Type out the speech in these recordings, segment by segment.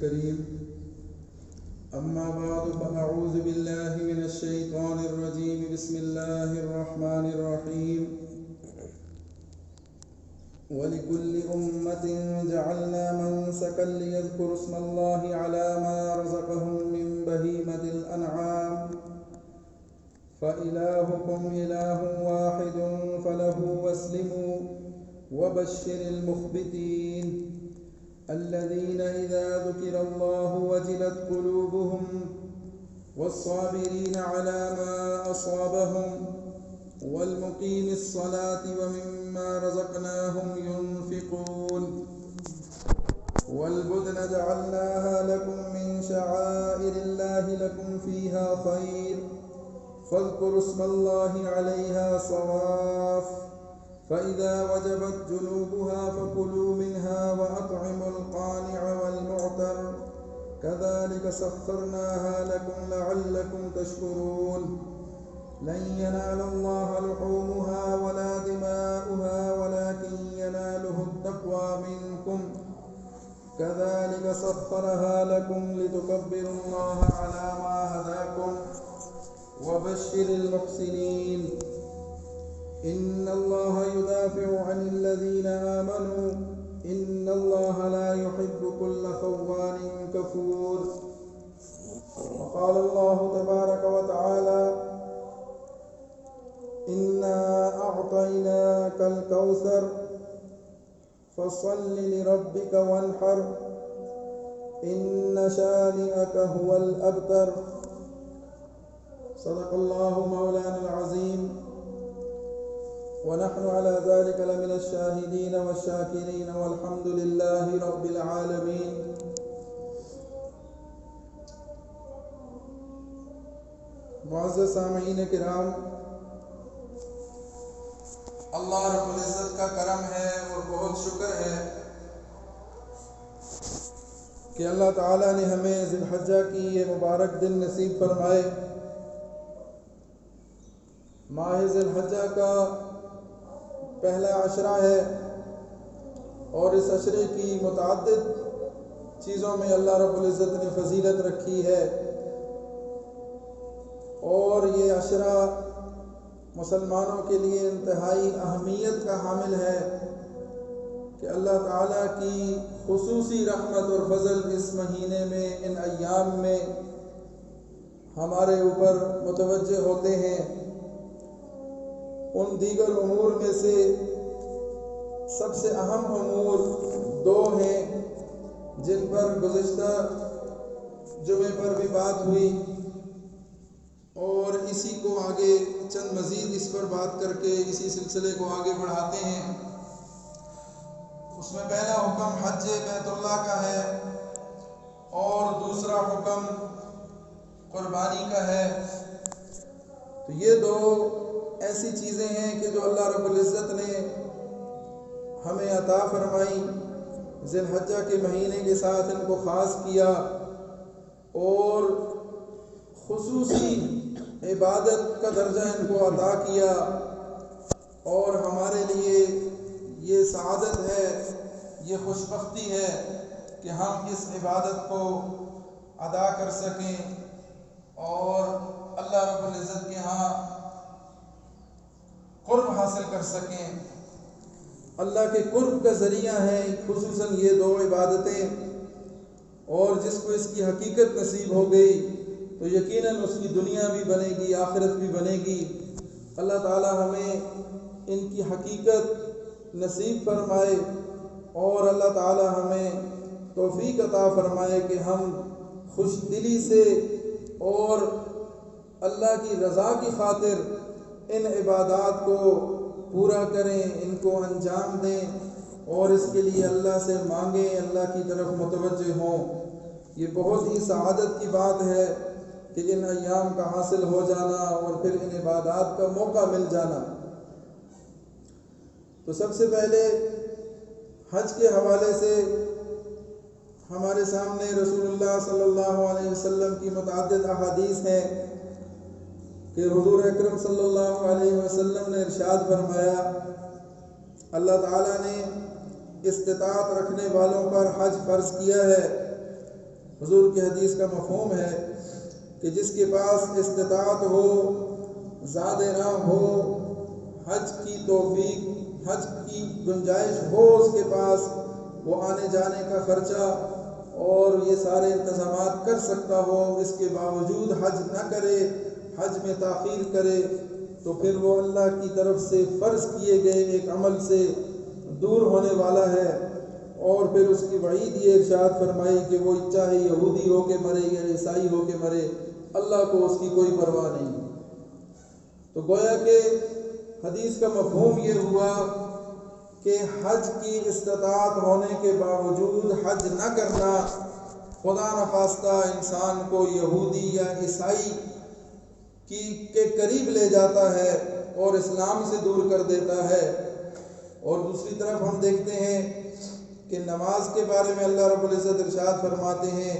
الكريم. أما بعد فأعوذ بالله من الشيطان الرجيم. بسم الله الرحمن الرحيم. ولكل أمة جعلنا منسكا ليذكروا اسم الله على ما رزقهم من بهيمة الأنعام فإلهكم إله واحد فله واسلموا وبشر المخبتين الذين إذا ذكر الله وجلت قلوبهم والصابرين على ما أصابهم والمقيم الصلاة ومما رزقناهم ينفقون والبدن جعلناها لكم من شعائر الله لكم فيها خير فاذكروا اسم الله عليها صواف فإذا وجبت جنوبها فكلوا منها وأطعموا القانع والمعتر كذلك سخرناها لكم لعلكم تشكرون لن ينال الله لحومها ولا دماؤها ولكن يناله التقوى منكم كذلك سخرها لكم لتكبروا الله على ما هداكم وبشر المحسنين إن الله يدافع عن الذين آمنوا إن الله لا يحب كل خوان كفور. وقال الله تبارك وتعالى إنا أعطيناك الكوثر فصل لربك وانحر إن شانئك هو الأبتر. صدق الله مولانا العظيم ونحن على ذلك لمن الشاهدين والشاكرين والحمد لله رب العالمين. معزز سامعین کرام، اللہ رب العزت کا کرم ہے اور بہت شکر ہے کہ اللہ تعالیٰ نے ہمیں ذی الحجہ کی یہ مبارک دن نصیب فرمائے. ماہ ذی الحجہ کا پہلا عشرہ ہے اور اس عشرے کی متعدد چیزوں میں اللہ رب العزت نے فضیلت رکھی ہے، اور یہ عشرہ مسلمانوں کے لیے انتہائی اہمیت کا حامل ہے کہ اللہ تعالیٰ کی خصوصی رحمت اور فضل اس مہینے میں، ان ایام میں ہمارے اوپر متوجہ ہوتے ہیں. ان دیگر امور میں سے سب سے اہم امور دو ہیں جن پر گزشتہ جمعے پر بھی بات ہوئی، اور اسی کو آگے چند مزید اس پر بات کر کے اسی سلسلے کو آگے بڑھاتے ہیں. اس میں پہلا حکم حج بیت اللہ کا ہے اور دوسرا حکم قربانی کا ہے. تو یہ دو ایسی چیزیں ہیں کہ جو اللہ رب العزت نے ہمیں عطا فرمائی، ذی الحجہ کے مہینے کے ساتھ ان کو خاص کیا اور خصوصی عبادت کا درجہ ان کو عطا کیا، اور ہمارے لیے یہ سعادت ہے، یہ خوشبختی ہے کہ ہم اس عبادت کو ادا کر سکیں اور اللہ رب العزت کے ہاں قرب حاصل کر سکیں. اللہ کے قرب کا ذریعہ ہیں خصوصاً یہ دو عبادتیں، اور جس کو اس کی حقیقت نصیب ہو گئی تو یقیناً اس کی دنیا بھی بنے گی، آخرت بھی بنے گی. اللہ تعالیٰ ہمیں ان کی حقیقت نصیب فرمائے اور اللہ تعالیٰ ہمیں توفیق عطا فرمائے کہ ہم خوش دلی سے اور اللہ کی رضا کی خاطر ان عبادات کو پورا کریں، ان کو انجام دیں اور اس کے لیے اللہ سے مانگیں، اللہ کی طرف متوجہ ہوں. یہ بہت ہی سعادت کی بات ہے کہ ان ایام کا حاصل ہو جانا اور پھر ان عبادات کا موقع مل جانا. تو سب سے پہلے حج کے حوالے سے ہمارے سامنے رسول اللہ صلی اللہ علیہ وسلم کی متعدد احادیث ہیں کہ حضور اکرم صلی اللہ علیہ وسلم نے ارشاد فرمایا، اللہ تعالیٰ نے استطاعت رکھنے والوں پر حج فرض کیا ہے حضور کی حدیث کا مفہوم ہے کہ جس کے پاس استطاعت ہو، زاد راہ ہو، حج کی توفیق، حج کی گنجائش ہو اس کے پاس، وہ آنے جانے کا خرچہ اور یہ سارے انتظامات کر سکتا ہو، اس کے باوجود حج نہ کرے، حج میں تاخیر کرے، تو پھر وہ اللہ کی طرف سے فرض کیے گئے ایک عمل سے دور ہونے والا ہے۔ اور پھر اس کی وعید یہ ارشاد فرمائی کہ وہ چاہے یہودی ہو کے مرے یا عیسائی ہو کے مرے، اللہ کو اس کی کوئی پرواہ نہیں۔ تو گویا کہ حدیث کا مفہوم یہ ہوا کہ حج کی استطاعت ہونے کے باوجود حج نہ کرنا خدا نخواستہ انسان کو یہودی یا عیسائی کے قریب لے جاتا ہے اور اسلام سے دور کر دیتا ہے۔ اور دوسری طرف ہم دیکھتے ہیں کہ نماز کے بارے میں اللہ رب العزت ارشاد فرماتے ہیں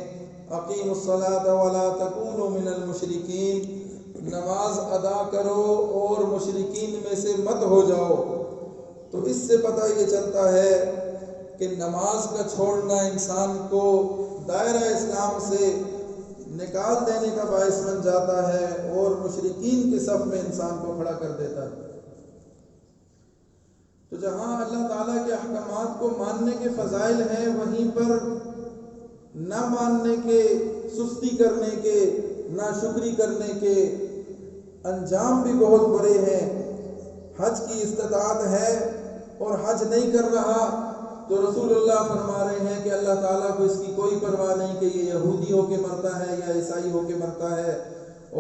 اقیموا الصلاۃ ولا تکونوا من المشرکین، نماز ادا کرو اور مشرکین میں سے مت ہو جاؤ۔ تو اس سے پتہ یہ چلتا ہے کہ نماز کا چھوڑنا انسان کو دائرہ اسلام سے نکال دینے کا باعث بن جاتا ہے اور مشرکین کے صف میں انسان کو کھڑا کر دیتا ہے۔ تو جہاں اللہ تعالیٰ کے احکامات کو ماننے کے فضائل ہیں، وہیں پر نہ ماننے کے، سستی کرنے کے، ناشکری کرنے کے انجام بھی بہت بڑے ہیں۔ حج کی استطاعت ہے اور حج نہیں کر رہا تو رسول اللہ فرما رہے ہیں کہ اللہ تعالیٰ کو اس کی کوئی پرواہ نہیں کہ یہ یہودی ہو کے مرتا ہے یا عیسائی ہو کے مرتا ہے۔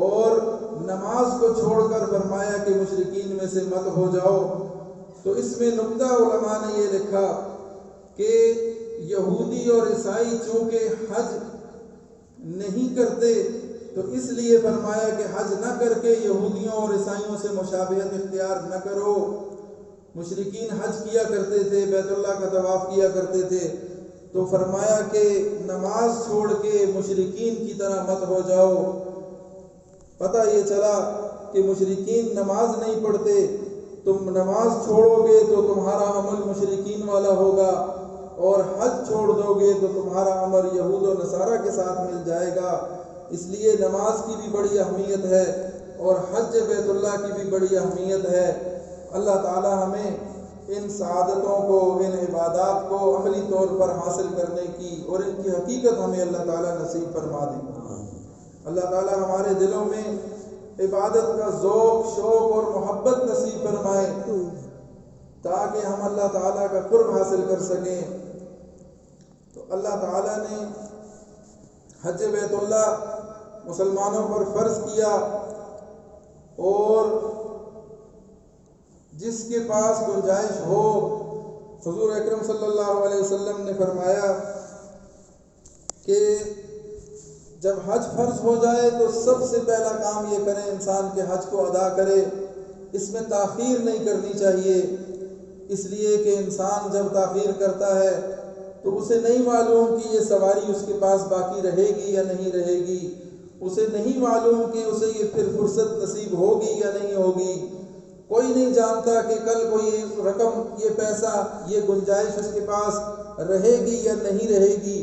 اور نماز کو چھوڑ کر فرمایا کہ مشرکین میں سے مت ہو جاؤ۔ تو اس میں نقطہ علماء نے یہ لکھا کہ یہودی اور عیسائی چونکہ حج نہیں کرتے تو اس لیے فرمایا کہ حج نہ کر کے یہودیوں اور عیسائیوں سے مشابہت اختیار نہ کرو۔ مشرکین حج کیا کرتے تھے، بیت اللہ کا طواف کیا کرتے تھے، تو فرمایا کہ نماز چھوڑ کے مشرکین کی طرح مت ہو جاؤ۔ پتہ یہ چلا کہ مشرکین نماز نہیں پڑھتے، تم نماز چھوڑو گے تو تمہارا عمل مشرکین والا ہوگا، اور حج چھوڑ دو گے تو تمہارا عمل یہود و نصارہ کے ساتھ مل جائے گا۔ اس لیے نماز کی بھی بڑی اہمیت ہے اور حج بیت اللہ کی بھی بڑی اہمیت ہے۔ اللہ تعالی ہمیں ان سعادتوں کو، ان عبادات کو عملی طور پر حاصل کرنے کی اور ان کی حقیقت ہمیں اللہ تعالیٰ نصیب فرما دے۔ اللہ تعالیٰ ہمارے دلوں میں عبادت کا ذوق، شوق اور محبت نصیب فرمائے تاکہ ہم اللہ تعالیٰ کا قرب حاصل کر سکیں۔ تو اللہ تعالیٰ نے حج بیت اللہ مسلمانوں پر فرض کیا، اور جس کے پاس گنجائش ہو، حضور اکرم صلی اللہ علیہ وسلم نے فرمایا کہ جب حج فرض ہو جائے تو سب سے پہلا کام یہ کرے انسان کہ حج کو ادا کرے، اس میں تاخیر نہیں کرنی چاہیے، اس لیے کہ انسان جب تاخیر کرتا ہے تو اسے نہیں معلوم کہ یہ سواری اس کے پاس باقی رہے گی یا نہیں رہے گی، اسے نہیں معلوم کہ اسے یہ پھر فرصت نصیب ہوگی یا نہیں ہوگی، کوئی نہیں جانتا کہ کل کو یہ رقم، یہ پیسہ، یہ گنجائش اس کے پاس رہے گی یا نہیں رہے گی۔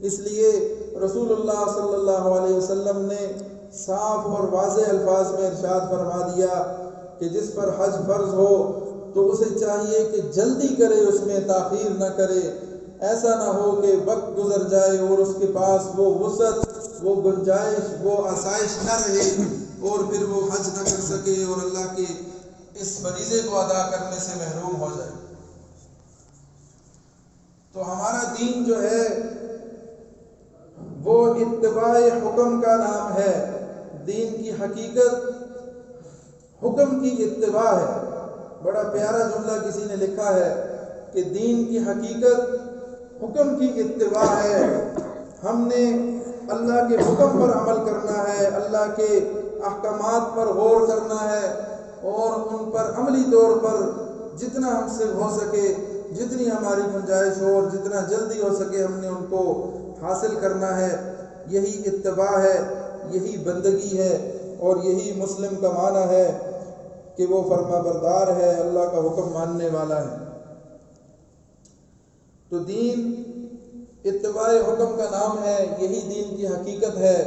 اس لیے رسول اللہ صلی اللہ علیہ وسلم نے صاف اور واضح الفاظ میں ارشاد فرما دیا کہ جس پر حج فرض ہو تو اسے چاہیے کہ جلدی کرے، اس میں تاخیر نہ کرے۔ ایسا نہ ہو کہ وقت گزر جائے اور اس کے پاس وہ وسعت، وہ گنجائش، وہ آسائش نہ رہے اور پھر وہ حج نہ کر سکے اور اللہ کے اس فریضے کو ادا کرنے سے محروم ہو جائے۔ تو ہمارا دین جو ہے وہ اتباع حکم کا نام ہے۔ دین کی حقیقت حکم کی اتباع ہے۔ بڑا پیارا جملہ کسی نے لکھا ہے کہ دین کی حقیقت حکم کی اتباع ہے۔ ہم نے اللہ کے حکم پر عمل کرنا ہے، اللہ کے احکامات پر غور کرنا ہے اور ان پر عملی طور پر جتنا ہم سے ہو سکے، جتنی ہماری گنجائش ہو اور جتنا جلدی ہو سکے ہم نے ان کو حاصل کرنا ہے۔ یہی اتباع ہے، یہی بندگی ہے اور یہی مسلم کا معنی ہے کہ وہ فرما بردار ہے، اللہ کا حکم ماننے والا ہے۔ تو دین اتباع حکم کا نام ہے، یہی دین کی حقیقت ہے۔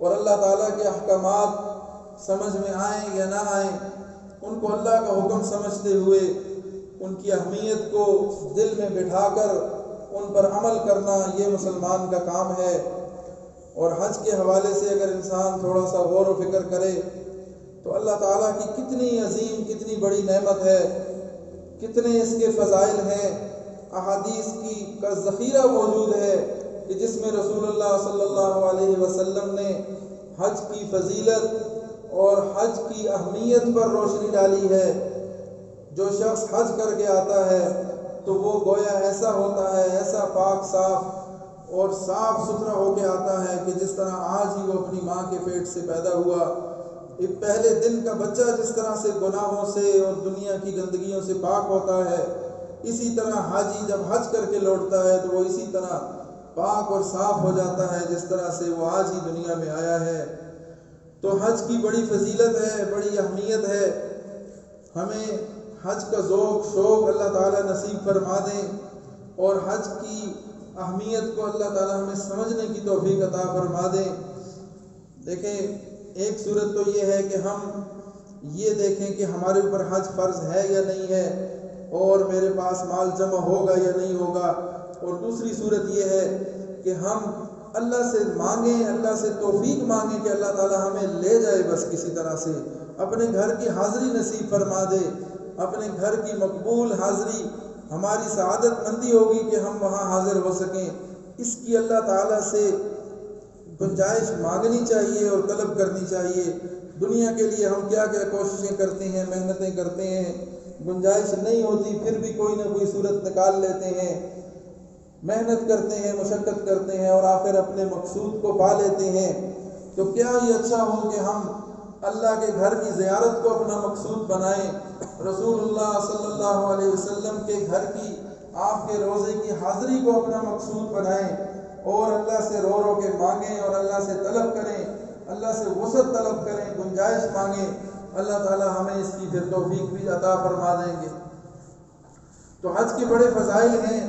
اور اللہ تعالیٰ کے احکامات سمجھ میں آئیں یا نہ آئیں، ان کو اللہ کا حکم سمجھتے ہوئے ان کی اہمیت کو دل میں بٹھا کر ان پر عمل کرنا، یہ مسلمان کا کام ہے۔ اور حج کے حوالے سے اگر انسان تھوڑا سا غور و فکر کرے تو اللہ تعالیٰ کی کتنی عظیم، کتنی بڑی نعمت ہے، کتنے اس کے فضائل ہیں۔ احادیث کا ذخیرہ موجود ہے کہ جس میں رسول اللہ صلی اللہ علیہ وسلم نے حج کی فضیلت اور حج کی اہمیت پر روشنی ڈالی ہے۔ جو شخص حج کر کے آتا ہے تو وہ گویا ایسا ہوتا ہے، ایسا پاک صاف اور صاف ستھرا ہو کے آتا ہے کہ جس طرح آج ہی وہ اپنی ماں کے پیٹ سے پیدا ہوا۔ ایک پہلے دن کا بچہ جس طرح سے گناہوں سے اور دنیا کی گندگیوں سے پاک ہوتا ہے، اسی طرح حاجی جب حج کر کے لوٹتا ہے تو وہ اسی طرح پاک اور صاف ہو جاتا ہے جس طرح سے وہ آج ہی دنیا میں آیا ہے۔ تو حج کی بڑی فضیلت ہے، بڑی اہمیت ہے۔ ہمیں حج کا ذوق شوق اللہ تعالیٰ نصیب فرما دیں، اور حج کی اہمیت کو اللہ تعالیٰ ہمیں سمجھنے کی توفیق عطا فرما دیں۔ دیکھیں، ایک صورت تو یہ ہے کہ ہم یہ دیکھیں کہ ہمارے اوپر حج فرض ہے یا نہیں ہے، اور میرے پاس مال جمع ہوگا یا نہیں ہوگا۔ اور دوسری صورت یہ ہے کہ ہم اللہ سے مانگیں، اللہ سے توفیق مانگیں کہ اللہ تعالیٰ ہمیں لے جائے، بس کسی طرح سے اپنے گھر کی حاضری نصیب فرما دے۔ اپنے گھر کی مقبول حاضری ہماری سعادت مندی ہوگی کہ ہم وہاں حاضر ہو سکیں۔ اس کی اللہ تعالیٰ سے گنجائش مانگنی چاہیے اور طلب کرنی چاہیے۔ دنیا کے لیے ہم کیا کیا کوششیں کرتے ہیں، محنتیں کرتے ہیں، گنجائش نہیں ہوتی پھر بھی کوئی نہ کوئی صورت نکال لیتے ہیں، محنت کرتے ہیں، مشقت کرتے ہیں، اور آخر اپنے مقصود کو پا لیتے ہیں۔ تو کیا یہ اچھا ہو کہ ہم اللہ کے گھر کی زیارت کو اپنا مقصود بنائیں، رسول اللہ صلی اللہ علیہ وسلم کے گھر کی، آپ کے روزے کی حاضری کو اپنا مقصود بنائیں، اور اللہ سے رو رو کے مانگیں، اور اللہ سے طلب کریں، اللہ سے وسعت طلب کریں، گنجائش مانگیں۔ اللہ تعالیٰ ہمیں اس کی پھر توفیق بھی عطا فرما دیں گے۔ تو حج کے بڑے فضائل ہیں،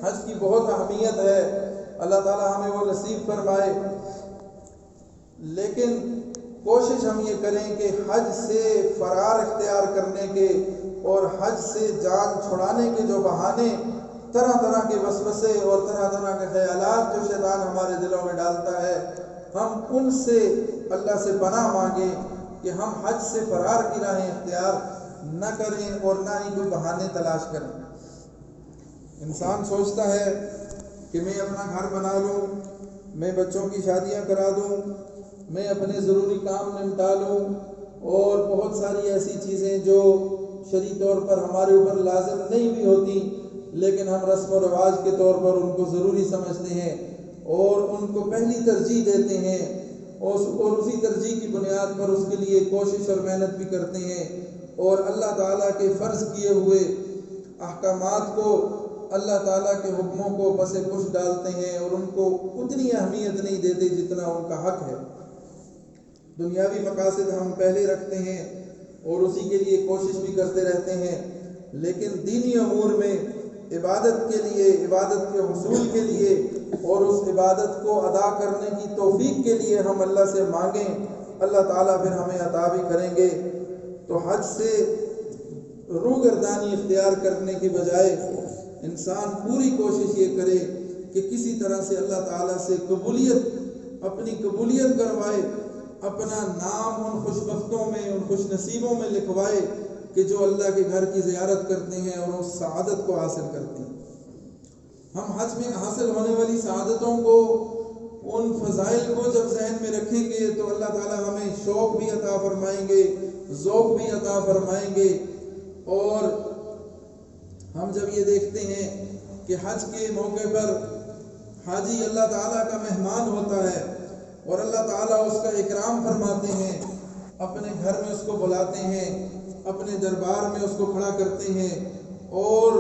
حج کی بہت اہمیت ہے، اللہ تعالیٰ ہمیں وہ نصیب فرمائے۔ لیکن کوشش ہم یہ کریں کہ حج سے فرار اختیار کرنے کے اور حج سے جان چھڑانے کے جو بہانے، طرح طرح کے وسوسے اور طرح طرح کے خیالات جو شیطان ہمارے دلوں میں ڈالتا ہے، ہم ان سے اللہ سے پناہ مانگیں کہ ہم حج سے فرار کی راہیں اختیار نہ کریں اور نہ ہی کوئی بہانے تلاش کریں۔ انسان سوچتا ہے کہ میں اپنا گھر بنا لوں، میں بچوں کی شادیاں کرا دوں، میں اپنے ضروری کام نمٹا لوں، اور بہت ساری ایسی چیزیں جو شرعی طور پر ہمارے اوپر لازم نہیں بھی ہوتی، لیکن ہم رسم و رواج کے طور پر ان کو ضروری سمجھتے ہیں اور ان کو پہلی ترجیح دیتے ہیں، اور اسی ترجیح کی بنیاد پر اس کے لیے کوشش اور محنت بھی کرتے ہیں، اور اللہ تعالیٰ کے فرض کیے ہوئے احکامات کو، اللہ تعالیٰ کے حکموں کو پس پش ڈالتے ہیں، اور ان کو اتنی اہمیت نہیں دیتے جتنا ان کا حق ہے۔ دنیاوی مقاصد ہم پہلے رکھتے ہیں اور اسی کے لیے کوشش بھی کرتے رہتے ہیں، لیکن دینی امور میں عبادت کے لیے، عبادت کے حصول کے لیے اور اس عبادت کو ادا کرنے کی توفیق کے لیے ہم اللہ سے مانگیں، اللہ تعالیٰ پھر ہمیں عطا بھی کریں گے۔ تو حج سے روگردانی اختیار کرنے کے بجائے انسان پوری کوشش یہ کرے کہ کسی طرح سے اللہ تعالیٰ سے اپنی قبولیت کروائے، اپنا نام ان خوش بختوں میں، ان خوش نصیبوں میں لکھوائے کہ جو اللہ کے گھر کی زیارت کرتے ہیں اور اس سعادت کو حاصل کرتے ہیں۔ ہم حج میں حاصل ہونے والی سعادتوں کو، ان فضائل کو جب ذہن میں رکھیں گے تو اللہ تعالیٰ ہمیں شوق بھی عطا فرمائیں گے، ذوق بھی عطا فرمائیں گے۔ اور ہم جب یہ دیکھتے ہیں کہ حج کے موقع پر حاجی اللہ تعالیٰ کا مہمان ہوتا ہے اور اللہ تعالیٰ اس کا اکرام فرماتے ہیں، اپنے گھر میں اس کو بلاتے ہیں، اپنے دربار میں اس کو کھڑا کرتے ہیں اور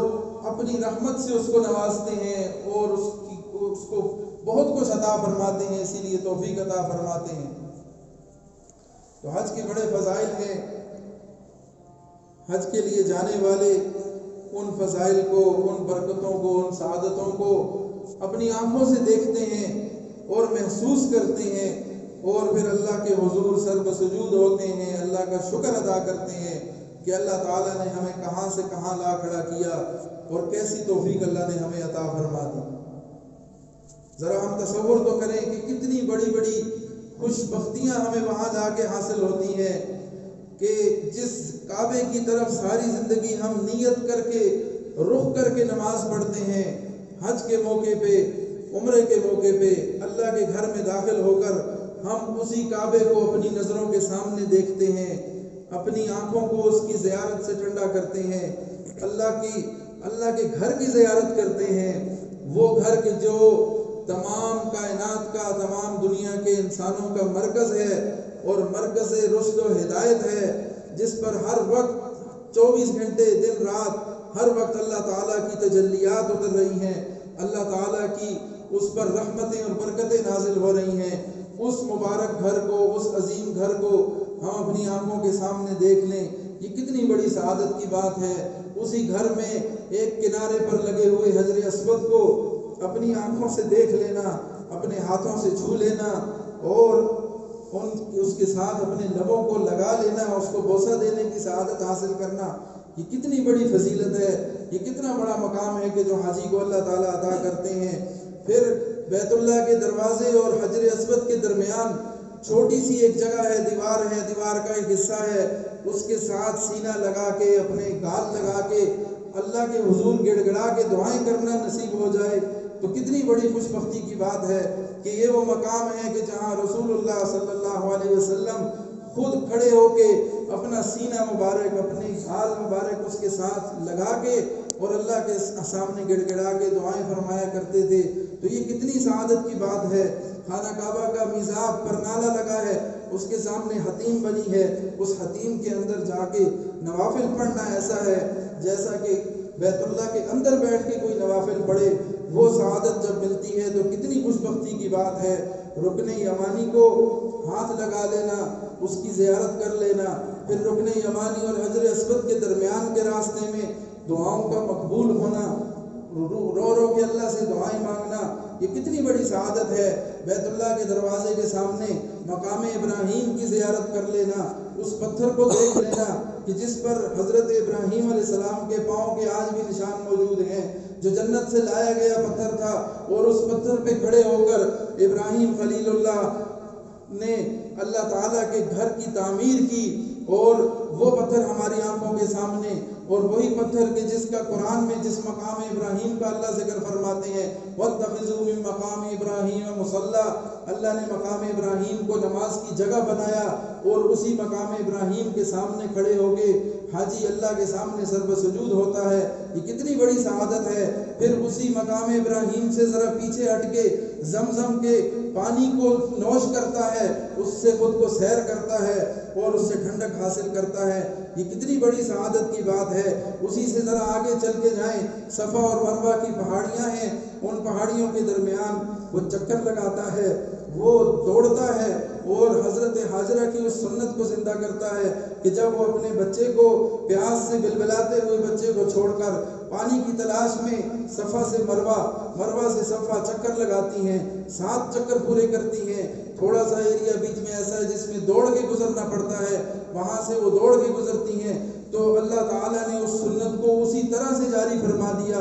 اپنی رحمت سے اس کو نوازتے ہیں اور اس کو بہت کچھ عطا فرماتے ہیں، اسی لیے توفیق عطا فرماتے ہیں۔ تو حج کے بڑے فضائل ہیں۔ حج کے لیے جانے والے ان فضائل کو، ان برکتوں کو، ان سعادتوں کو اپنی آنکھوں سے دیکھتے ہیں اور محسوس کرتے ہیں، اور پھر اللہ کے حضور سر بسجود ہوتے ہیں، اللہ کا شکر ادا کرتے ہیں کہ اللہ تعالیٰ نے ہمیں کہاں سے کہاں لا کھڑا کیا اور کیسی توفیق اللہ نے ہمیں عطا فرما دی۔ ذرا ہم تصور تو کریں کہ کتنی بڑی بڑی خوش بختیاں ہمیں وہاں جا کے حاصل ہوتی ہیں کہ جس کعبے کی طرف ساری زندگی ہم نیت کر کے رخ کر کے نماز پڑھتے ہیں، حج کے موقع پہ، عمرے کے موقع پہ اللہ کے گھر میں داخل ہو کر ہم اسی کعبے کو اپنی نظروں کے سامنے دیکھتے ہیں، اپنی آنکھوں کو اس کی زیارت سے ٹھنڈا کرتے ہیں، اللہ کے گھر کی زیارت کرتے ہیں، وہ گھر کے جو تمام کائنات کا، تمام دنیا کے انسانوں کا مرکز ہے اور مرکز رشد و ہدایت ہے، جس پر ہر وقت 24 گھنٹے دن رات ہر وقت اللہ تعالیٰ کی تجلیات اتر رہی ہیں، اللہ تعالیٰ کی اس پر رحمتیں اور برکتیں نازل ہو رہی ہیں۔ اس مبارک گھر کو، اس عظیم گھر کو ہم اپنی آنکھوں کے سامنے دیکھ لیں، یہ کتنی بڑی سعادت کی بات ہے۔ اسی گھر میں ایک کنارے پر لگے ہوئے حجر اسود کو اپنی آنکھوں سے دیکھ لینا، اپنے ہاتھوں سے چھو لینا اور اس کے ساتھ اپنے لبوں کو لگا لینا، اس کو بوسہ دینے کی سعادت حاصل کرنا، یہ کتنی بڑی فضیلت ہے، یہ کتنا بڑا مقام ہے کہ جو حاجی کو اللہ تعالیٰ عطا کرتے ہیں۔ پھر بیت اللہ کے دروازے اور حجر اسود کے درمیان چھوٹی سی ایک جگہ ہے، دیوار کا ایک حصہ ہے، اس کے ساتھ سینہ لگا کے، اپنے گال لگا کے اللہ کے حضور گڑ گڑا کے دعائیں کرنا نصیب ہو جائے تو کتنی بڑی خوش بختی کی بات ہے کہ یہ وہ مقام ہے کہ جہاں رسول اللہ صلی اللہ علیہ وسلم خود کھڑے ہو کے اپنا سینہ مبارک، اپنی گال مبارک اس کے ساتھ لگا کے اور اللہ کے سامنے گڑ گڑا کے دعائیں فرمایا کرتے تھے۔ تو یہ کتنی سعادت کی بات ہے۔ خانہ کعبہ کا میزاب پر نالا لگا ہے، اس کے سامنے حتیم بنی ہے، اس حتیم کے اندر جا کے نوافل پڑھنا ایسا ہے جیسا کہ بیت اللہ کے اندر بیٹھ کے کوئی نوافل پڑھے، وہ سعادت جب ملتی ہے تو کتنی خوش بختی کی بات ہے۔ رکن یمانی کو ہاتھ لگا لینا، اس کی زیارت کر لینا، پھر رکن یمانی اور حجر اسود کے درمیان کے راستے میں دعاؤں کا مقبول ہونا، رو رو کے اللہ سے دعائیں مانگنا، یہ کتنی بڑی سعادت ہے۔ بیت اللہ کے دروازے کے سامنے مقام ابراہیم کی زیارت کر لینا، اس پتھر کو دیکھ لینا کہ جس پر حضرت ابراہیم علیہ السلام کے پاؤں کے آج بھی نشان موجود ہیں، جو جنت سے لایا گیا پتھر تھا، اور اس پتھر پہ کھڑے ہو کر ابراہیم خلیل اللہ نے اللہ تعالیٰ کے گھر کی تعمیر کی، اور وہ پتھر ہماری آنکھوں کے سامنے، اور وہی پتھر کہ جس کا قرآن میں جس مقام ابراہیم کا اللہ ذکر فرماتے ہیں وَاتَّخِذُوا مِن مَّقَامِ إِبْرَاهِيمَ مُصَلًّى، اللہ نے مقام ابراہیم کو نماز کی جگہ بنایا، اور اسی مقام ابراہیم کے سامنے کھڑے ہو کے حاجی اللہ کے سامنے سر بسجود ہوتا ہے، یہ کتنی بڑی سعادت ہے۔ پھر اسی مقام ابراہیم سے ذرا پیچھے ہٹ کے زمزم کے پانی کو نوش کرتا ہے، اس سے خود کو سیر کرتا ہے اور اس سے ٹھنڈک حاصل کرتا ہے، یہ کتنی بڑی سعادت کی بات ہے۔ اسی سے ذرا آگے چل کے جائیں، صفا اور مروہ کی پہاڑیاں ہیں، ان پہاڑیوں کے درمیان وہ چکر لگاتا ہے، وہ دوڑتا ہے اور حضرت حاجرہ کی اس سنت کو زندہ کرتا ہے کہ جب وہ اپنے بچے کو پیاس سے بلبلاتے ہوئے بچے کو چھوڑ کر پانی کی تلاش میں صفا سے مروہ، مروہ سے صفا چکر لگاتی ہیں، 7 چکر پورے کرتی ہیں۔ تھوڑا سا ایریا بیچ میں ایسا ہے جس میں دوڑ کے گزرنا پڑتا ہے، وہاں سے وہ دوڑ کے گزرتی ہیں، تو اللہ تعالیٰ نے اس سنت کو اسی طرح سے جاری فرما دیا۔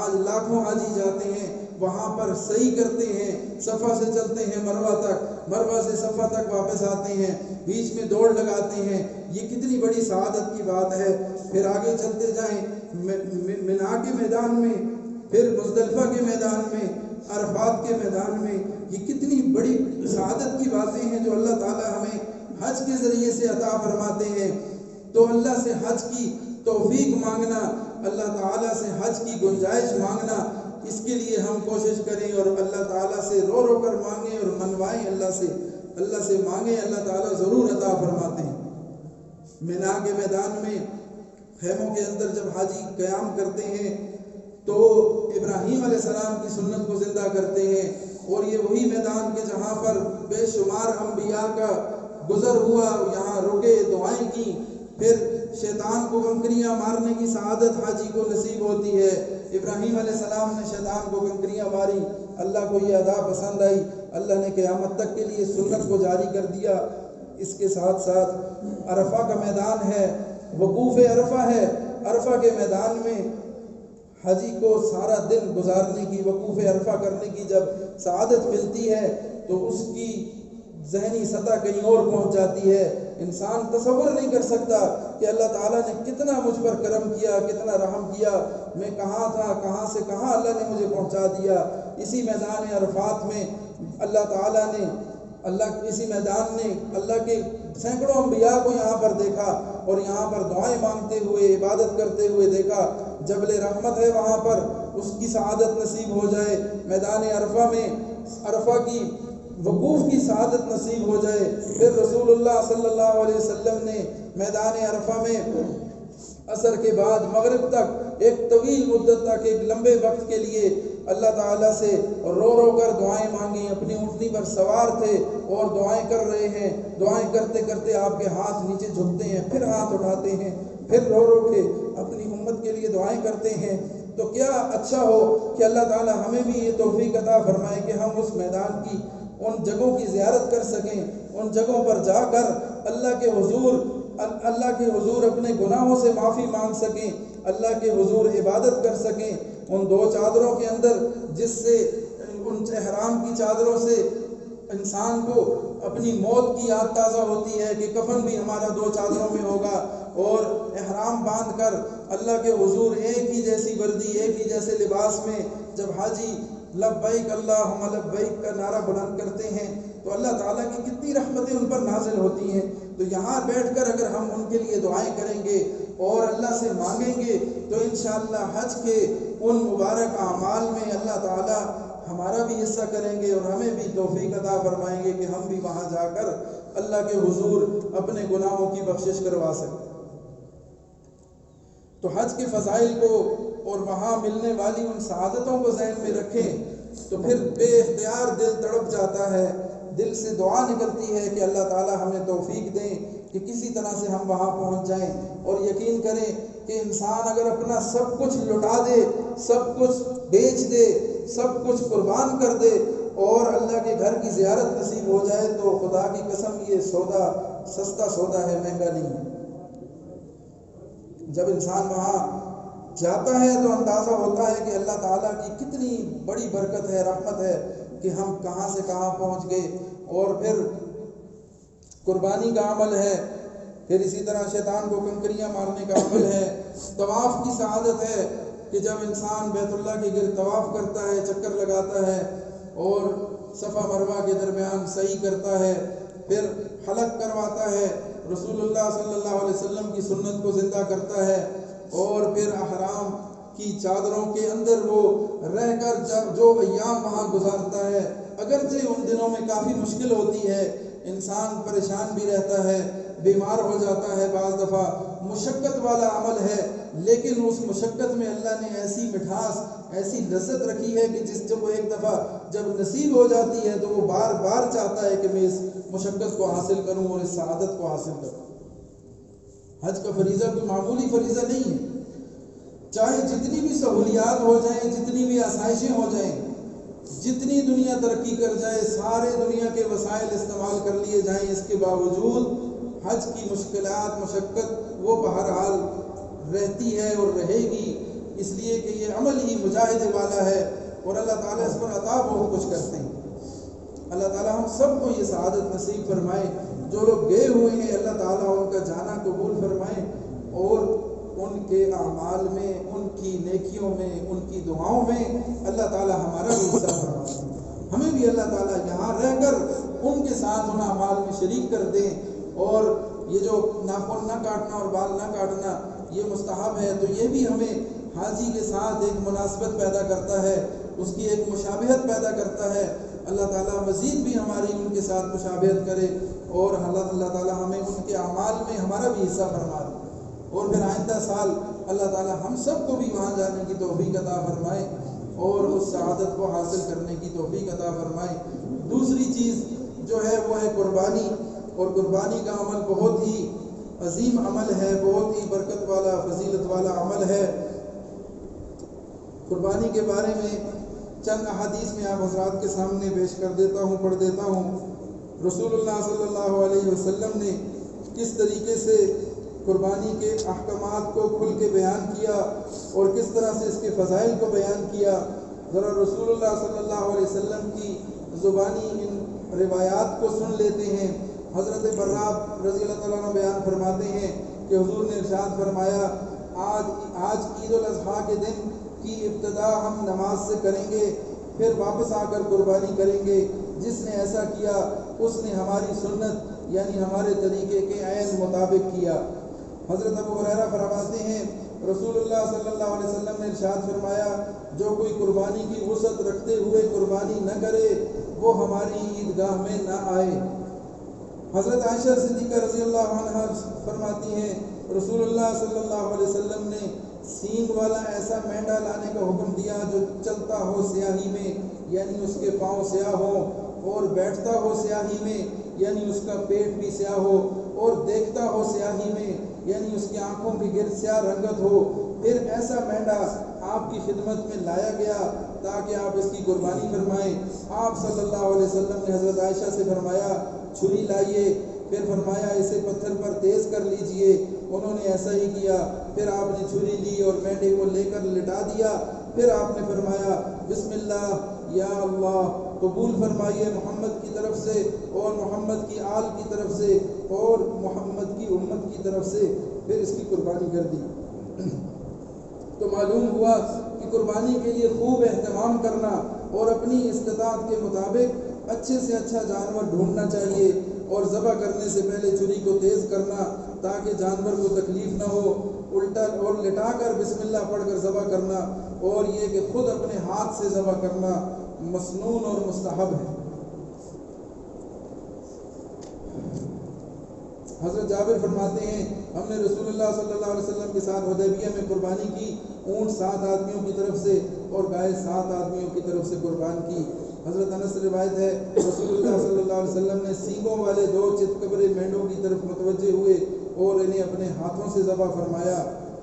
آج لاکھوں حاجی جاتے ہیں، وہاں پر صحیح کرتے ہیں، صفا سے چلتے ہیں مروہ تک، مروہ سے صفا تک واپس آتے ہیں، بیچ میں دوڑ لگاتے ہیں، یہ کتنی بڑی سعادت کی بات ہے۔ پھر آگے چلتے جائیں منا کے میدان میں، پھر مزدلفہ کے میدان میں، عرفات کے میدان میں، یہ کتنی بڑی سعادت کی باتیں ہیں جو اللہ تعالیٰ ہمیں حج کے ذریعے سے عطا فرماتے ہیں۔ تو اللہ سے حج کی توفیق مانگنا، اللہ تعالیٰ سے حج کی گنجائش مانگنا، اس کے لیے ہم کوشش کریں اور اللہ تعالیٰ سے رو رو کر مانگیں اور منوائیں، اللہ سے مانگیں، اللہ تعالیٰ ضرور عطا فرماتے ہیں۔ منا کے میدان میں خیموں کے اندر جب حاجی قیام کرتے ہیں تو ابراہیم علیہ السلام کی سنت کو زندہ کرتے ہیں، اور یہ وہی میدان کہ جہاں پر بے شمار انبیاء کا گزر ہوا، یہاں رکے، دعائیں کی، پھر شیطان کو کنکریاں مارنے کی سعادت حاجی کو نصیب ہوتی ہے، ابراہیم علیہ السلام نے شیطان کو کنکریاں ماری، اللہ کو یہ ادا پسند آئی، اللہ نے قیامت تک کے لیے سنت کو جاری کر دیا۔ اس کے ساتھ ساتھ عرفہ کا میدان ہے، وقوف عرفہ ہے، عرفہ کے میدان میں حاجی کو سارا دن گزارنے کی، وقوف عرفہ کرنے کی جب سعادت ملتی ہے تو اس کی ذہنی سطح کہیں اور پہنچ جاتی ہے۔ انسان تصور نہیں کر سکتا کہ اللہ تعالیٰ نے کتنا مجھ پر کرم کیا، کتنا رحم کیا، میں کہاں تھا، کہاں سے کہاں اللہ نے مجھے پہنچا دیا۔ اسی میدان عرفات میں اللہ تعالیٰ نے اسی میدان نے اللہ کے سینکڑوں انبیاء کو یہاں پر دیکھا اور یہاں پر دعائیں مانگتے ہوئے، عبادت کرتے ہوئے دیکھا۔ جبل رحمت ہے وہاں پر، اس کی سعادت نصیب ہو جائے، میدان عرفہ میں عرفہ کی وقوف کی سعادت نصیب ہو جائے۔ پھر رسول اللہ صلی اللہ علیہ وسلم نے میدان عرفہ میں عصر کے بعد مغرب تک ایک طویل مدت تک، ایک لمبے وقت کے لیے اللہ تعالیٰ سے رو رو کر دعائیں مانگیں۔ اپنی اونٹنی پر سوار تھے اور دعائیں کر رہے ہیں، دعائیں کرتے کرتے آپ کے ہاتھ نیچے جھکتے ہیں، پھر ہاتھ اٹھاتے ہیں، پھر رو رو کے اپنی امت کے لیے دعائیں کرتے ہیں۔ تو کیا اچھا ہو کہ اللہ تعالیٰ ہمیں بھی یہ توفیق عطا فرمائے کہ ہم اس میدان کی، ان جگہوں کی زیارت کر سکیں، ان جگہوں پر جا کر اللہ کے حضور اپنے گناہوں سے معافی مانگ سکیں، اللہ کے حضور عبادت کر سکیں۔ ان دو چادروں کے اندر، جس سے ان احرام کی چادروں سے انسان کو اپنی موت کی یاد تازہ ہوتی ہے کہ کفن بھی ہمارا دو چادروں میں ہوگا، اور احرام باندھ کر اللہ کے حضور ایک ہی جیسی وردی، ایک ہی جیسے لباس میں جب حاجی لبیک اللہم لبیک کا نعرہ بلند کرتے ہیں تو اللہ تعالیٰ کی کتنی رحمتیں ان پر نازل ہوتی ہیں۔ تو یہاں بیٹھ کر اگر ہم ان کے لیے دعائیں کریں گے اور اللہ سے مانگیں گے تو انشاءاللہ حج کے ان مبارک اعمال میں اللہ تعالیٰ ہمارا بھی حصہ کریں گے اور ہمیں بھی توفیق عطا فرمائیں گے کہ ہم بھی وہاں جا کر اللہ کے حضور اپنے گناہوں کی بخشش کروا سکیں۔ تو حج کے فضائل کو اور وہاں ملنے والی ان سعادتوں کو ذہن میں رکھیں تو پھر بے اختیار دل تڑپ جاتا ہے، دل سے دعا نکلتی ہے کہ اللہ تعالیٰ ہمیں توفیق دیں کہ کسی طرح سے ہم وہاں پہنچ جائیں۔ اور یقین کریں کہ انسان اگر اپنا سب کچھ لٹا دے، سب کچھ بیچ دے، سب کچھ قربان کر دے اور اللہ کے گھر کی زیارت نصیب ہو جائے تو خدا کی قسم یہ سودا سستا سودا ہے، مہنگا نہیں ہے۔ جب انسان وہاں جاتا ہے تو اندازہ ہوتا ہے کہ اللہ تعالیٰ کی کتنی بڑی برکت ہے، رحمت ہے کہ ہم کہاں سے کہاں پہنچ گئے۔ اور پھر قربانی کا عمل ہے، پھر اسی طرح شیطان کو کنکریاں مارنے کا عمل ہے، طواف کی سعادت ہے کہ جب انسان بیت اللہ کے گرد طواف کرتا ہے، چکر لگاتا ہے اور صفا مروہ کے درمیان سعی کرتا ہے، پھر حلق کرواتا ہے، رسول اللہ صلی اللہ علیہ وسلم کی سنت کو زندہ کرتا ہے، اور پھر احرام کی چادروں کے اندر وہ رہ کر جو ایام وہاں گزارتا ہے، اگرچہ ان دنوں میں کافی مشکل ہوتی ہے، انسان پریشان بھی رہتا ہے، بیمار ہو جاتا ہے، بعض دفعہ مشقت والا عمل ہے، لیکن اس مشقت میں اللہ نے ایسی مٹھاس، ایسی لذت رکھی ہے کہ جب وہ ایک دفعہ جب نصیب ہو جاتی ہے تو وہ بار بار چاہتا ہے کہ میں اس مشقت کو حاصل کروں اور اس سعادت کو حاصل کروں۔ حج کا فریضہ کوئی معمولی فریضہ نہیں ہے، چاہے جتنی بھی سہولیات ہو جائیں، جتنی بھی آسائشیں ہو جائیں، جتنی دنیا ترقی کر جائے، سارے دنیا کے وسائل استعمال کر لیے جائیں، اس کے باوجود حج کی مشکلات، مشقت وہ بہرحال رہتی ہے اور رہے گی، اس لیے کہ یہ عمل ہی مجاہدے والا ہے اور اللہ تعالیٰ اس پر عطا بہت کچھ کرتے ہیں۔ اللہ تعالیٰ ہم سب کو یہ سعادت نصیب فرمائے، جو لوگ گئے ہوئے ہیں اللہ تعالیٰ ان کا جانا قبول فرمائے اور ان کے اعمال میں، ان کی نیکیوں میں، ان کی دعاؤں میں اللہ تعالیٰ ہمارا بھی حصہ فرمائے، ہمیں بھی اللہ تعالیٰ یہاں رہ کر ان کے ساتھ ان اعمال میں شریک کر دیں۔ اور یہ جو ناخن نہ کاٹنا اور بال نہ کاٹنا یہ مستحب ہے، تو یہ بھی ہمیں حاجی کے ساتھ ایک مناسبت پیدا کرتا ہے، اس کی ایک مشابہت پیدا کرتا ہے۔ اللہ تعالیٰ مزید بھی ہماری ان کے ساتھ مشابہت کرے اور اللہ تعالیٰ ہمیں ان کے اعمال میں ہمارا بھی حصہ فرما دے، اور پھر آئندہ سال اللہ تعالیٰ ہم سب کو بھی وہاں جانے کی توفیق عطا فرمائے اور اس سعادت کو حاصل کرنے کی توفیق عطا فرمائے۔ دوسری چیز جو ہے وہ ہے قربانی، اور قربانی کا عمل بہت ہی عظیم عمل ہے، بہت ہی برکت والا، فضیلت والا عمل ہے۔ قربانی کے بارے میں چند احادیث میں آپ حضرات کے سامنے پیش کر دیتا ہوں، پڑھ دیتا ہوں۔ رسول اللہ صلی اللہ علیہ وسلم نے کس طریقے سے قربانی کے احکامات کو کھل کے بیان کیا اور کس طرح سے اس کے فضائل کو بیان کیا، ذرا رسول اللہ صلی اللہ علیہ وسلم کی زبانی ان روایات کو سن لیتے ہیں۔ حضرت براب رضی اللہ تعالیٰ عنہ بیان فرماتے ہیں کہ حضور نے ارشاد فرمایا، آج عید الاضحیٰ کے دن کی ابتدا ہم نماز سے کریں گے، پھر واپس آ کر قربانی کریں گے۔ جس نے ایسا کیا اس نے ہماری سنت یعنی ہمارے طریقے کے عین مطابق کیا۔ حضرت ابو ہریرہ فرماتے ہیں رسول اللہ صلی اللہ علیہ وسلم نے ارشاد فرمایا، جو کوئی قربانی کی وسعت رکھتے ہوئے قربانی نہ کرے وہ ہماری عیدگاہ میں نہ آئے۔ حضرت عائشہ صدیقہ رضی اللہ عنہا فرماتی ہیں رسول اللہ صلی اللہ علیہ وسلم نے سینگ والا ایسا مینڈا لانے کا حکم دیا جو چلتا ہو سیاہی میں یعنی اس کے پاؤں سیاہ ہو، اور بیٹھتا ہو سیاہی میں یعنی اس کا پیٹ بھی سیاہ ہو، اور دیکھتا ہو سیاہی میں یعنی اس کی آنکھوں کے گرد سیاہ رنگت ہو۔ پھر ایسا مینڈا آپ کی خدمت میں لایا گیا تاکہ آپ اس کی قربانی فرمائیں۔ آپ صلی اللہ علیہ وسلم نے حضرت عائشہ سے فرمایا چھری لائیے، پھر فرمایا اسے پتھر پر تیز کر لیجئے۔ انہوں نے ایسا ہی کیا، پھر آپ نے چھری لی اور مینڈے کو لے کر لٹا دیا۔ پھر آپ نے فرمایا بسم اللہ یا اللہ، قبول فرمائیے محمد کی طرف سے اور محمد کی آل کی طرف سے اور محمد کی امت کی طرف سے، پھر اس کی قربانی کر دی۔ تو معلوم ہوا کہ قربانی کے لیے خوب اہتمام کرنا اور اپنی استطاعت کے مطابق اچھے سے اچھا جانور ڈھونڈنا چاہیے، اور ذبح کرنے سے پہلے چھری کو تیز کرنا تاکہ جانور کو تکلیف نہ ہو، الٹا اور لٹا کر بسم اللہ پڑھ کر ذبح کرنا، اور یہ کہ خود اپنے ہاتھ سے ذبح کرنا مسنون اور مستحب ہے۔ حضرت جابر فرماتے ہیں ہم نے رسول اللہ صلی اللہ علیہ وسلم کے ساتھ حدیبیہ میں قربانی کی، اونٹ 7 آدمیوں کی طرف سے اور گائے 7 آدمیوں کی طرف سے قربان کی۔ حضرت انس روایت ہے رسول اللہ صلی اللہ علیہ وسلم نے سینگوں والے 2 چتکبرے مینڈوں کی طرف متوجہ ہوئے اور انہیں اپنے ہاتھوں سے ذبح فرمایا۔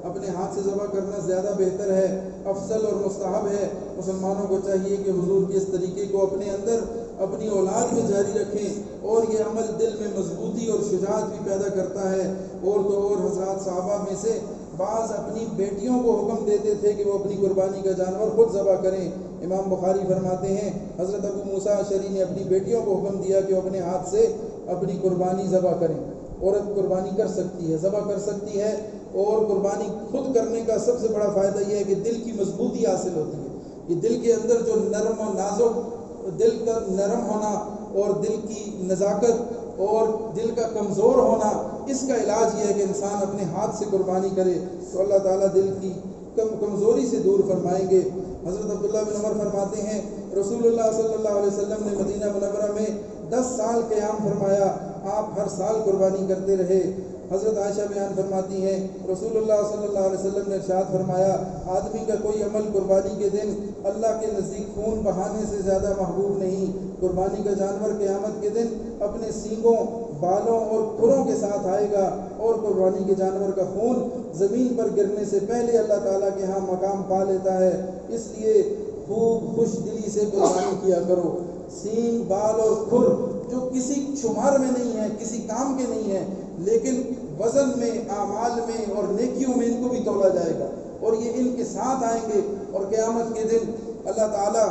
اپنے ہاتھ سے ذبح کرنا زیادہ بہتر ہے، افضل اور مستحب ہے۔ مسلمانوں کو چاہیے کہ حضور کے اس طریقے کو اپنے اندر اپنی اولاد میں جاری رکھیں، اور یہ عمل دل میں مضبوطی اور شجاعت بھی پیدا کرتا ہے۔ اور تو اور حضرات صحابہ میں سے بعض اپنی بیٹیوں کو حکم دیتے تھے کہ وہ اپنی قربانی کا جانور خود ذبح کریں۔ امام بخاری فرماتے ہیں حضرت ابو موسیٰ اشعری نے اپنی بیٹیوں کو حکم دیا کہ وہ اپنے ہاتھ سے اپنی قربانی ذبح کریں۔ عورت قربانی کر سکتی ہے، ذبح کر سکتی ہے، اور قربانی خود کرنے کا سب سے بڑا فائدہ یہ ہے کہ دل کی مضبوطی حاصل ہوتی ہے۔ یہ دل کے اندر جو نرم و نازک، دل کا نرم ہونا اور دل کی نزاکت اور دل کا کمزور ہونا، اس کا علاج یہ ہے کہ انسان اپنے ہاتھ سے قربانی کرے تو اللہ تعالیٰ دل کی کمزوری سے دور فرمائیں گے۔ حضرت عبداللہ بن عمر فرماتے ہیں رسول اللہ صلی اللہ علیہ وسلم نے مدینہ منورہ میں 10 سال قیام فرمایا، آپ ہر سال قربانی کرتے رہے۔ حضرت عائشہ بیان فرماتی ہیں رسول اللہ صلی اللہ علیہ وسلم نے ارشاد فرمایا، آدمی کا کوئی عمل قربانی کے دن اللہ کے نزدیک خون بہانے سے زیادہ محبوب نہیں۔ قربانی کا جانور قیامت کے دن اپنے سینگوں، بالوں اور کھروں کے ساتھ آئے گا، اور قربانی کے جانور کا خون زمین پر گرنے سے پہلے اللہ تعالیٰ کے ہاں مقام پا لیتا ہے۔ اس لیے خوب خوش دلی سے قربانی کیا کرو۔ سینگ، بال اور کھر جو کسی شمار میں نہیں ہے، کسی کام کے نہیں ہے، لیکن وزن میں، اعمال میں اور نیکیوں میں ان کو بھی تولا جائے گا، اور یہ ان کے ساتھ آئیں گے۔ اور قیامت کے دن اللہ تعالیٰ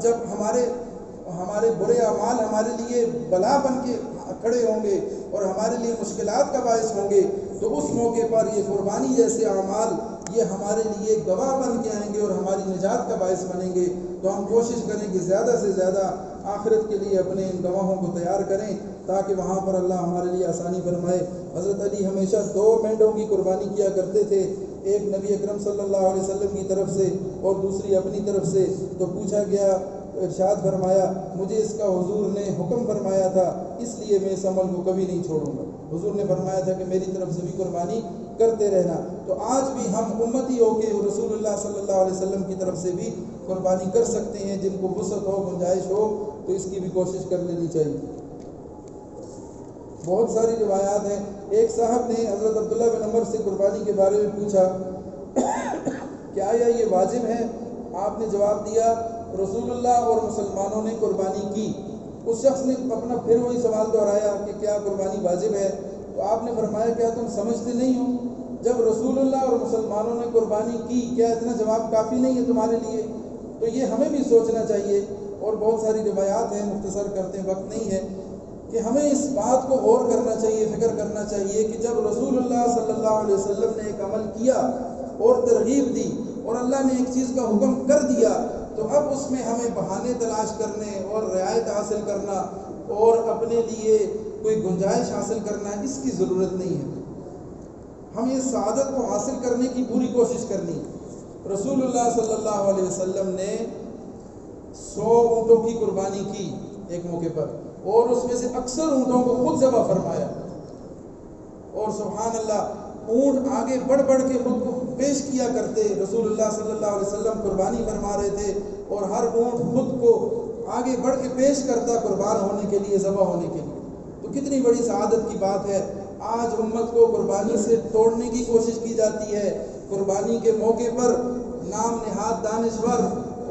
جب ہمارے برے اعمال ہمارے لیے بلا بن کے کھڑے ہوں گے اور ہمارے لیے مشکلات کا باعث ہوں گے، تو اس موقع پر یہ قربانی جیسے اعمال یہ ہمارے لیے گواہ بن کے آئیں گے اور ہماری نجات کا باعث بنیں گے۔ تو ہم کوشش کریں کہ زیادہ سے زیادہ آخرت کے لیے اپنے ان گواہوں کو تیار کریں تاکہ وہاں پر اللہ ہمارے لیے آسانی فرمائے۔ حضرت علی ہمیشہ 2 مینڈوں کی قربانی کیا کرتے تھے، ایک نبی اکرم صلی اللہ علیہ وسلم کی طرف سے اور دوسری اپنی طرف سے۔ تو پوچھا گیا، ارشاد فرمایا مجھے اس کا حضور نے حکم فرمایا تھا، اس لیے میں اس عمل کو کبھی نہیں چھوڑوں گا۔ حضور نے فرمایا تھا کہ میری طرف سے بھی قربانی کرتے رہنا۔ تو آج بھی ہم امتی ہو کے رسول اللہ صلی اللہ علیہ وسلم کی طرف سے بھی قربانی کر سکتے ہیں، جن کو وسعت ہو، گنجائش ہو، تو اس کی بھی کوشش کر لینی چاہیے۔ بہت ساری روایات ہیں۔ ایک صاحب نے حضرت عبداللہ بن عمر سے قربانی کے بارے میں پوچھا کہ آیا یہ واجب ہے؟ آپ نے جواب دیا رسول اللہ اور مسلمانوں نے قربانی کی۔ اس شخص نے اپنا پھر وہی سوال دہرایا کہ کیا قربانی واجب ہے؟ تو آپ نے فرمایا کیا تم سمجھتے نہیں ہو جب رسول اللہ اور مسلمانوں نے قربانی کی کیا اتنا جواب کافی نہیں ہے تمہارے لیے؟ تو یہ ہمیں بھی سوچنا چاہیے، اور بہت ساری روایات ہیں، مختصر کرتے ہیں، وقت نہیں ہے، کہ ہمیں اس بات کو غور کرنا چاہیے، فکر کرنا چاہیے کہ جب رسول اللہ صلی اللہ علیہ وسلم نے ایک عمل کیا اور ترغیب دی اور اللہ نے ایک چیز کا حکم کر دیا، تو اب اس میں ہمیں بہانے تلاش کرنے اور رعایت حاصل کرنا اور اپنے لیے کوئی گنجائش حاصل کرنا اس کی ضرورت نہیں ہے۔ ہم اس سعادت کو حاصل کرنے کی پوری کوشش کرنی ہے۔ رسول اللہ صلی اللہ علیہ وسلم نے 100 اونٹوں کی قربانی کی ایک موقع پر، اور اس میں سے اکثر اونٹوں کو خود ذبح فرمایا، اور سبحان اللہ اونٹ آگے بڑھ بڑھ کے خود کو پیش کیا کرتے۔ رسول اللہ صلی اللہ علیہ وسلم قربانی فرما رہے تھے اور ہر اونٹ خود کو آگے بڑھ کے پیش کرتا قربان ہونے کے لیے، ذبح ہونے کے لیے۔ تو کتنی بڑی سعادت کی بات ہے۔ آج امت کو قربانی سے توڑنے کی کوشش کی جاتی ہے۔ قربانی کے موقع پر نام نہاد دانشور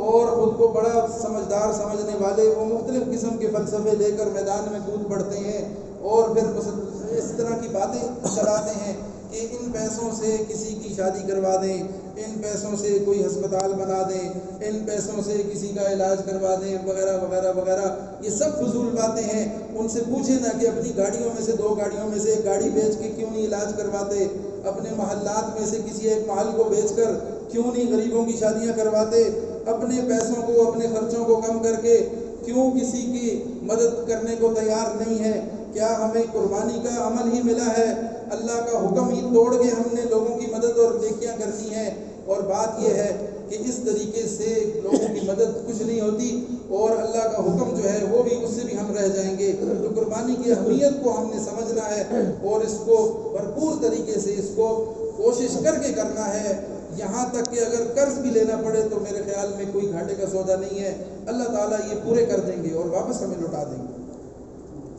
اور خود کو بڑا سمجھدار سمجھنے والے وہ مختلف قسم کے فلسفے لے کر میدان میں کود پڑتے ہیں، اور پھر اس طرح کی باتیں چلاتے ہیں کہ ان پیسوں سے کسی کی شادی کروا دیں، ان پیسوں سے کوئی ہسپتال بنا دیں، ان پیسوں سے کسی کا علاج کروا دیں، وغیرہ وغیرہ وغیرہ۔ یہ سب فضول باتیں ہیں۔ ان سے پوچھیں نا کہ اپنی گاڑیوں میں سے 2 گاڑیوں میں سے ایک گاڑی بیچ کے کیوں نہیں علاج کرواتے؟ اپنے محلات میں سے کسی ایک محل کو بیچ کر کیوں نہیں غریبوں کی شادیاں کرواتے؟ اپنے پیسوں کو، اپنے خرچوں کو کم کر کے کیوں کسی کی مدد کرنے کو تیار نہیں ہے؟ کیا ہمیں قربانی کا عمل ہی ملا ہے؟ اللہ کا حکم ہی توڑ کے ہم نے لوگوں کی مدد اور نیکیاں کرنی ہیں؟ اور بات یہ ہے کہ اس طریقے سے لوگوں کی مدد کچھ نہیں ہوتی، اور اللہ کا حکم جو ہے وہ بھی، اس سے بھی ہم رہ جائیں گے۔ تو قربانی کی اہمیت کو ہم نے سمجھنا ہے، اور اس کو بھرپور طریقے سے اس کو کوشش کر کے کرنا ہے، یہاں تک کہ اگر قرض بھی لینا پڑے تو میرے خیال میں کوئی گھاٹے کا سودا نہیں ہے۔ اللہ تعالیٰ یہ پورے کر دیں گے اور واپس ہمیں لوٹا دیں گے۔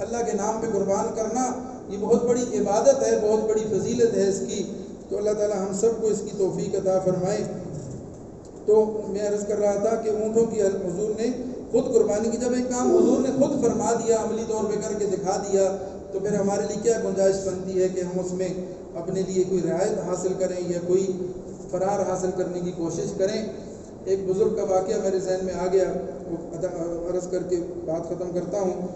اللہ کے نام پہ قربان کرنا یہ بہت بڑی عبادت ہے، بہت بڑی فضیلت ہے اس کی۔ تو اللہ تعالیٰ ہم سب کو اس کی توفیق عطا فرمائے۔ تو میں عرض کر رہا تھا کہ اونٹوں کی حضور نے خود قربانی کی۔ جب ایک کام حضور نے خود فرما دیا، عملی طور پہ کر کے دکھا دیا، تو پھر ہمارے لیے کیا گنجائش بنتی ہے کہ ہم اس میں اپنے لیے کوئی رعایت حاصل کریں یا کوئی فرار حاصل کرنے کی کوشش کریں۔ ایک بزرگ کا واقعہ میرے ذہن میں آ گیا، وہ عرض کر کے بات ختم کرتا ہوں۔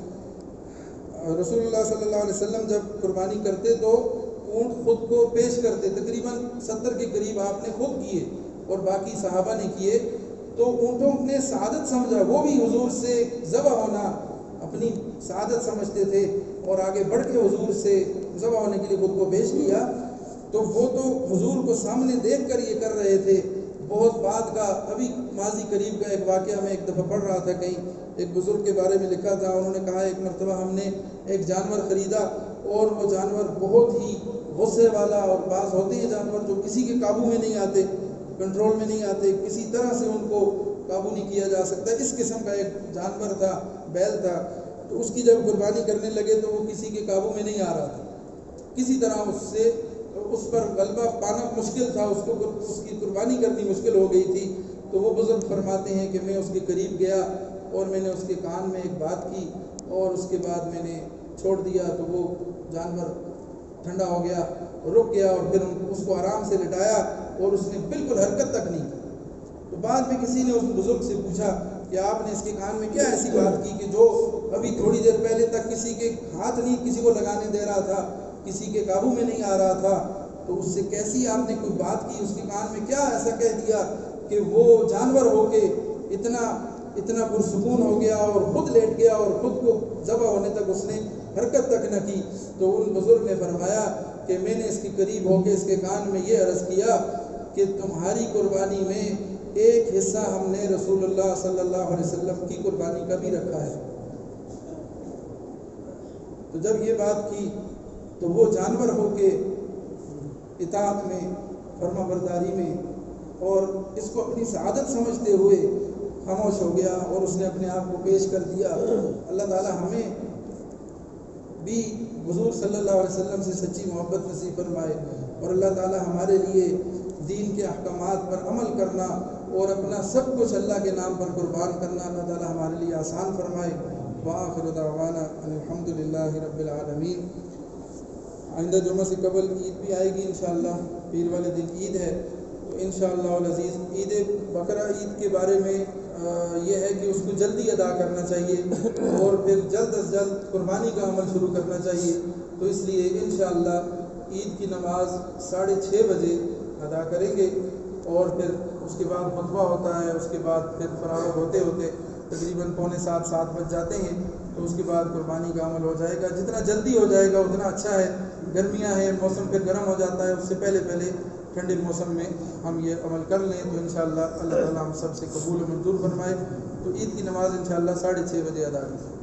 رسول اللہ صلی اللہ علیہ وسلم جب قربانی کرتے تو اونٹ خود کو پیش کرتے، تقریباً 70 کے قریب آپ نے خود کیے اور باقی صحابہ نے کیے۔ تو اونٹوں نے سعادت سمجھا، وہ بھی حضور سے ذبح ہونا اپنی سعادت سمجھتے تھے، اور آگے بڑھ کے حضور سے ذبح ہونے کے لیے خود کو پیش کیا۔ تو وہ تو حضور کو سامنے دیکھ کر یہ کر رہے تھے۔ بہت بعد کا، ابھی ماضی قریب کا ایک واقعہ میں ایک دفعہ پڑھ رہا تھا، کہیں ایک بزرگ کے بارے میں لکھا تھا، انہوں نے کہا ایک مرتبہ ہم نے ایک جانور خریدا، اور وہ جانور بہت ہی غصے والا، اور بعض ہوتے ہیں جانور جو کسی کے قابو میں نہیں آتے، کنٹرول میں نہیں آتے، کسی طرح سے ان کو قابو نہیں کیا جا سکتا۔ اس قسم کا ایک جانور تھا، بیل تھا۔ تو اس کی جب قربانی کرنے لگے تو وہ کسی کے قابو میں نہیں آ رہا تھا، کسی طرح اس پر غلبہ پانا مشکل تھا، اس کی قربانی کرنی مشکل ہو گئی تھی۔ تو وہ بزرگ فرماتے ہیں کہ میں اس کے قریب گیا اور میں نے اس کے کان میں ایک بات کی، اور اس کے بعد میں نے چھوڑ دیا تو وہ جانور ٹھنڈا ہو گیا، رک گیا، اور پھر اس کو آرام سے لٹایا، اور اس نے بالکل حرکت تک نہیں کی۔ تو بعد میں کسی نے اس بزرگ سے پوچھا کہ آپ نے اس کے کان میں کیا ایسی بات کی کہ جو ابھی تھوڑی دیر پہلے تک کسی کے ہاتھ نہیں کسی کو لگانے دے رہا تھا، کسی کے قابو میں نہیں آ رہا تھا، تو اس سے کیسی آپ نے کوئی بات کی، اس کے کان میں کیا ایسا کہہ دیا کہ وہ جانور ہو کے اتنا پرسکون ہو گیا اور خود لیٹ گیا اور خود کو ذبح ہونے تک اس نے حرکت تک نہ کی؟ تو ان بزرگ نے فرمایا کہ میں نے اس کے قریب ہو کے اس کے کان میں یہ عرض کیا کہ تمہاری قربانی میں ایک حصہ ہم نے رسول اللہ صلی اللہ علیہ وسلم کی قربانی کا بھی رکھا ہے۔ تو جب یہ بات کی تو وہ جانور ہو کے اطاعت میں، فرما برداری میں، اور اس کو اپنی سعادت سمجھتے ہوئے خاموش ہو گیا، اور اس نے اپنے آپ کو پیش کر دیا۔ اللہ تعالی ہمیں بھی حضور صلی اللہ علیہ وسلم سے سچی محبت نصیب فرمائے، اور اللہ تعالی ہمارے لیے دین کے احکامات پر عمل کرنا اور اپنا سب کچھ اللہ کے نام پر قربان کرنا اللہ تعالیٰ ہمارے لیے آسان فرمائے۔ وآخر دعوانا الحمد للہ رب العالمین۔ آئندہ جمعہ سے قبل عید بھی آئے گی انشاءاللہ، پیر والے دن عید ہے، تو انشاءاللہ العزیز عید بقرہ عید کے بارے میں یہ ہے کہ اس کو جلدی ادا کرنا چاہیے اور پھر جلد از جلد قربانی کا عمل شروع کرنا چاہیے۔ تو اس لیے انشاءاللہ عید کی نماز 6:30 بجے ادا کریں گے، اور پھر اس کے بعد خطبہ ہوتا ہے، اس کے بعد پھر فراغ ہوتے ہوتے تقریباً 6:45-7 بج جاتے ہیں، تو اس کے بعد قربانی کا عمل ہو جائے گا۔ جتنا جلدی ہو جائے گا اتنا اچھا ہے۔ گرمیاں ہیں، موسم پھر گرم ہو جاتا ہے، اس سے پہلے ٹھنڈے موسم میں ہم یہ عمل کر لیں تو انشاءاللہ اللہ تعالیٰ ہم سب سے قبول و منظور فرمائے۔ تو عید کی نماز انشاءاللہ 6:30 بجے ادا کریں۔